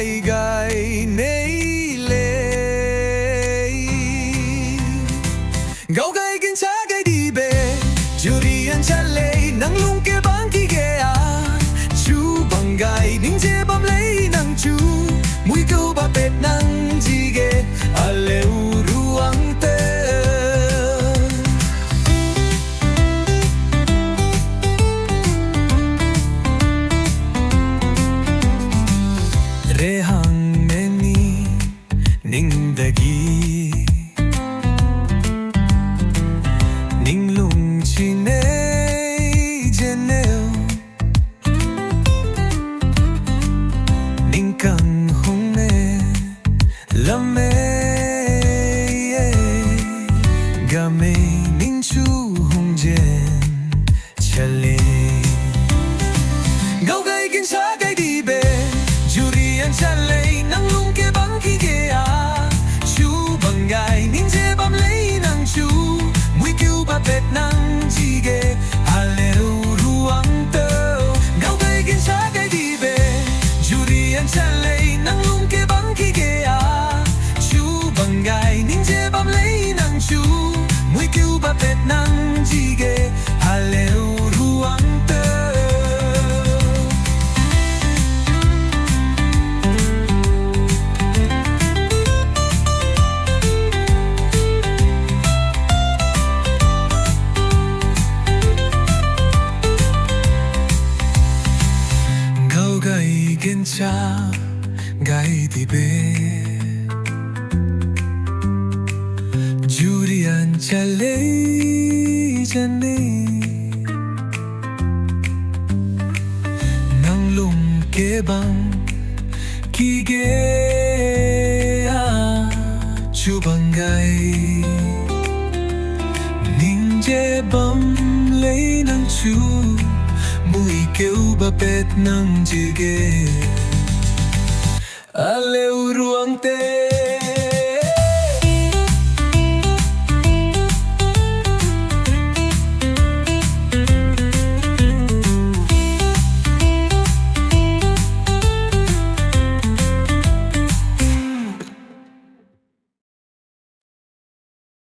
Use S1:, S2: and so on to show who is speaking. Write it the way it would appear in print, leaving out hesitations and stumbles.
S1: gai gai nei le gau gai kin cha gai đi bề Julian cha lei nang lung ke bang ki ge a chu bang gai ning je bam lei nang chu mui câu ba pet nang ji ge a leu ruang te re hang me ni ning dagi ning lung chi nei jeneu ning kang hong me lam me ga me ning chu hong jen chale gau gai kin cha gai đi bề Julian cha lei nang lung ke bang ki ge a chu bang gai ning je bam lei nang chu mui kêu ba pet nang ji ge a leu ruang tơ gau gai kin cha gai đi bề Julian cha lei nang lung ke bang ki ge a chu bang gai ning je bam lei nang chu mui kêu ba pet nang ji ge a leu ruang tơ gai gen cha gai di be Julian cha lei jane nang lung ke bang ki ge a chu bang gai ning je bam lei nang chu mui kêu ba pet nang ji ge a leu ruang te